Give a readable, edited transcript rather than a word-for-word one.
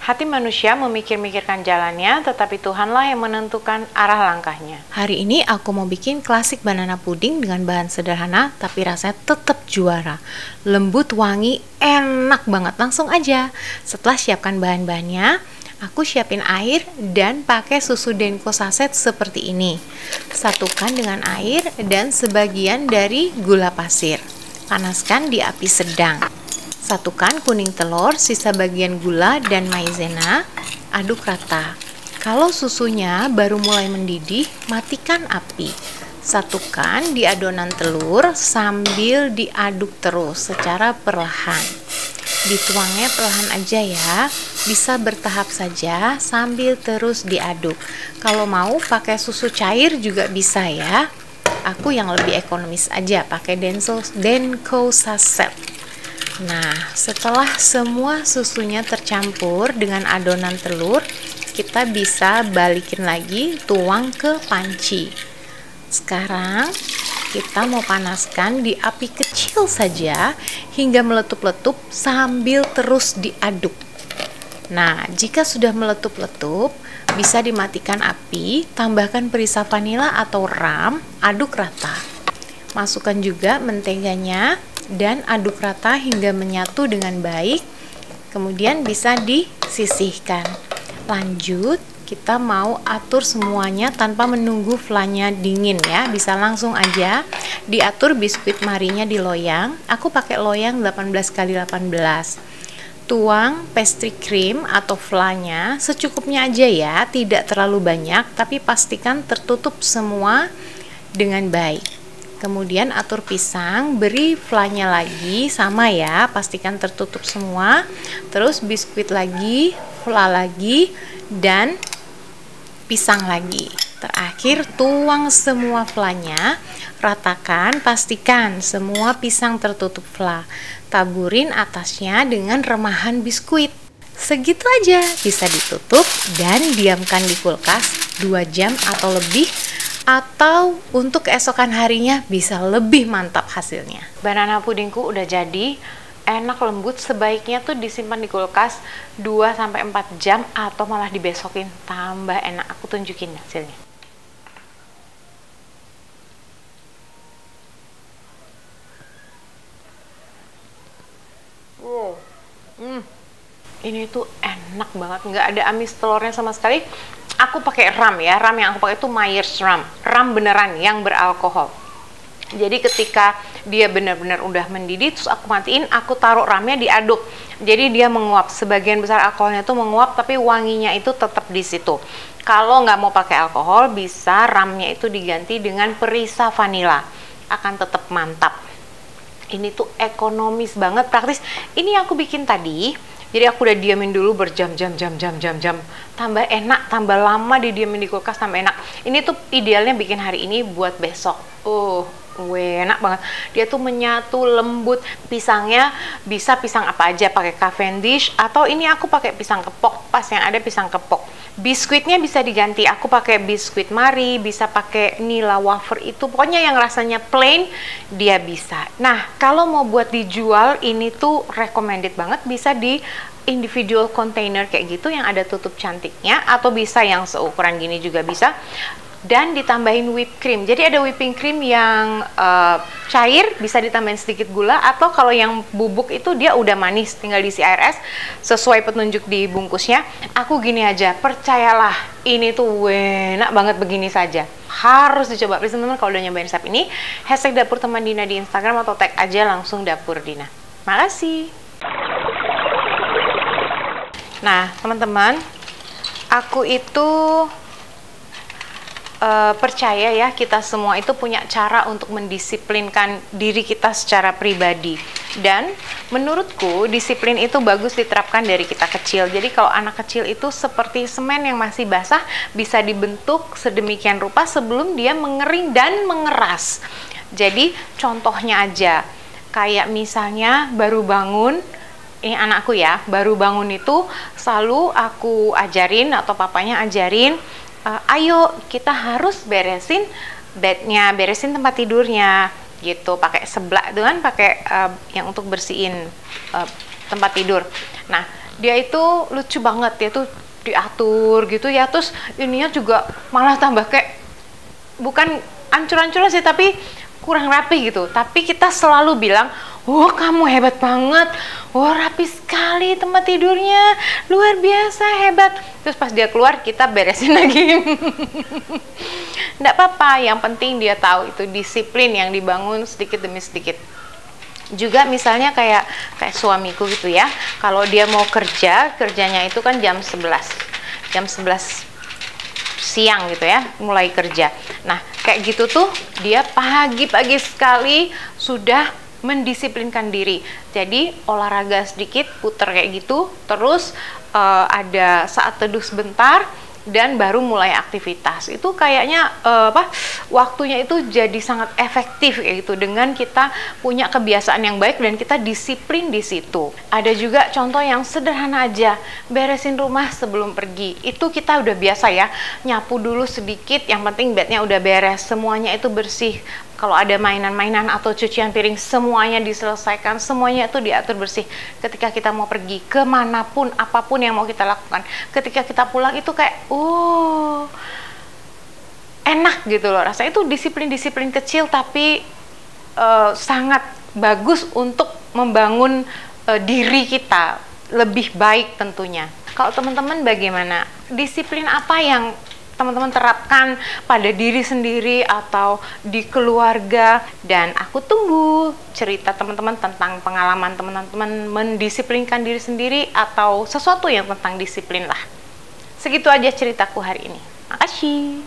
Hati manusia memikir-mikirkan jalannya, tetapi Tuhanlah yang menentukan arah langkahnya. Hari ini aku mau bikin klasik banana pudding dengan bahan sederhana, tapi rasanya tetap juara. Lembut, wangi, enak banget. Langsung aja. Setelah siapkan bahan-bahannya, aku siapin air dan pakai susu Denko saset seperti ini. Satukan dengan air dan sebagian dari gula pasir. Panaskan di api sedang. Satukan kuning telur, sisa bagian gula dan maizena, aduk rata. Kalau susunya baru mulai mendidih, matikan api. Satukan di adonan telur sambil diaduk terus secara perlahan. Dituangnya perlahan aja ya, bisa bertahap saja sambil terus diaduk. Kalau mau pakai susu cair juga bisa ya. Aku yang lebih ekonomis aja pakai Denko saset. Nah, setelah semua susunya tercampur dengan adonan telur, kita bisa balikin lagi, tuang ke panci. Sekarang kita mau panaskan di api kecil saja hingga meletup-letup sambil terus diaduk. Nah, jika sudah meletup-letup, bisa dimatikan api, tambahkan perisa vanila atau ram, aduk rata. Masukkan juga menteganya dan aduk rata hingga menyatu dengan baik. Kemudian bisa disisihkan. Lanjut, kita mau atur semuanya tanpa menunggu flanya dingin ya. Bisa langsung aja diatur biskuit marinya di loyang. Aku pakai loyang 18x18. Tuang pastry cream atau flanya secukupnya aja ya, tidak terlalu banyak, tapi pastikan tertutup semua dengan baik. Kemudian atur pisang, beri flanya lagi, sama ya, pastikan tertutup semua. Terus biskuit lagi, fla lagi, dan pisang lagi. Terakhir tuang semua flanya, ratakan, pastikan semua pisang tertutup fla. Taburin atasnya dengan remahan biskuit. Segitu aja, bisa ditutup dan diamkan di kulkas 2 jam atau lebih. Atau untuk keesokan harinya bisa lebih mantap hasilnya. Banana pudingku udah jadi, enak lembut, sebaiknya tuh disimpan di kulkas 2-4 jam atau malah dibesokin, tambah enak. Aku tunjukin hasilnya. Wow. Ini tuh enak banget, nggak ada amis telurnya sama sekali. Aku pakai ram ya, ram yang aku pakai itu Myers ram beneran yang beralkohol. Jadi ketika dia benar-benar udah mendidih, terus aku matiin, aku taruh ramnya diaduk. Jadi dia menguap, sebagian besar alkoholnya tuh menguap, tapi wanginya itu tetap di situ. Kalau nggak mau pakai alkohol, bisa ramnya itu diganti dengan perisa vanila, akan tetap mantap. Ini tuh ekonomis banget, praktis. Ini yang aku bikin tadi. Jadi aku udah diamin dulu berjam-jam. Tambah enak, tambah lama didiamin di kulkas tambah enak. Ini tuh idealnya bikin hari ini buat besok. Enak banget. Dia tuh menyatu, lembut. Pisangnya bisa pisang apa aja, pakai Cavendish atau ini aku pakai pisang kepok. Pas yang ada pisang kepok. Biskuitnya bisa diganti. Aku pakai biskuit Marie, bisa pakai Nilla wafer itu. Pokoknya yang rasanya plain dia bisa. Nah, kalau mau buat dijual ini tuh recommended banget, bisa di individual container kayak gitu yang ada tutup cantiknya, atau bisa yang seukuran gini juga bisa. Dan ditambahin whipped cream. Jadi ada whipping cream yang cair, bisa ditambahin sedikit gula, atau kalau yang bubuk itu dia udah manis, tinggal diisi air es sesuai petunjuk di bungkusnya. Aku gini aja, percayalah ini tuh enak banget begini saja. Harus dicoba, please teman-teman. Kalau udah nyobain resep ini, hashtag dapur teman Dina di Instagram atau tag aja langsung dapur Dina. Makasih. Nah teman-teman, aku itu percaya ya, kita semua itu punya cara untuk mendisiplinkan diri kita secara pribadi. Dan menurutku disiplin itu bagus diterapkan dari kita kecil. Jadi kalau anak kecil itu seperti semen yang masih basah, bisa dibentuk sedemikian rupa sebelum dia mengering dan mengeras. Jadi contohnya aja, kayak misalnya baru bangun, ini anakku ya, baru bangun itu selalu aku ajarin atau papanya ajarin, ayo kita harus beresin bednya, beresin tempat tidurnya gitu, pakai seblak itu kan, pakai yang untuk bersihin tempat tidur. Nah Dia itu lucu banget, dia tuh diatur gitu ya, terus ininya juga malah tambah kayak bukan ancur-ancuran sih, tapi kurang rapi gitu. Tapi kita selalu bilang, wah kamu hebat banget, wah rapi sekali tempat tidurnya, luar biasa hebat. Terus pas dia keluar kita beresin lagi. Nggak apa-apa, yang penting dia tahu itu disiplin yang dibangun sedikit demi sedikit. Juga misalnya kayak suamiku gitu ya, kalau dia mau kerjanya itu kan jam 11 siang gitu ya, mulai kerja. Nah kayak gitu tuh dia pagi-pagi sekali sudah mendisiplinkan diri. Jadi olahraga sedikit, puter kayak gitu, terus ada saat teduh sebentar, dan baru mulai aktivitas. Itu kayaknya waktunya itu jadi sangat efektif kayak gitu, dengan kita punya kebiasaan yang baik dan kita disiplin di situ. Ada juga contoh yang sederhana aja, beresin rumah sebelum pergi. Itu kita udah biasa ya, nyapu dulu sedikit, yang penting bednya udah beres, semuanya itu bersih. Kalau ada mainan-mainan atau cucian piring, semuanya diselesaikan, semuanya itu diatur bersih. Ketika kita mau pergi kemanapun, apapun yang mau kita lakukan, ketika kita pulang itu kayak enak gitu loh. Rasanya itu disiplin-disiplin kecil tapi sangat bagus untuk membangun diri kita lebih baik tentunya. Kalau teman-teman bagaimana? Disiplin apa yang teman-teman terapkan pada diri sendiri atau di keluarga? Dan aku tunggu cerita teman-teman tentang pengalaman teman-teman mendisiplinkan diri sendiri atau sesuatu yang tentang disiplin lah. Segitu aja ceritaku hari ini. Makasih.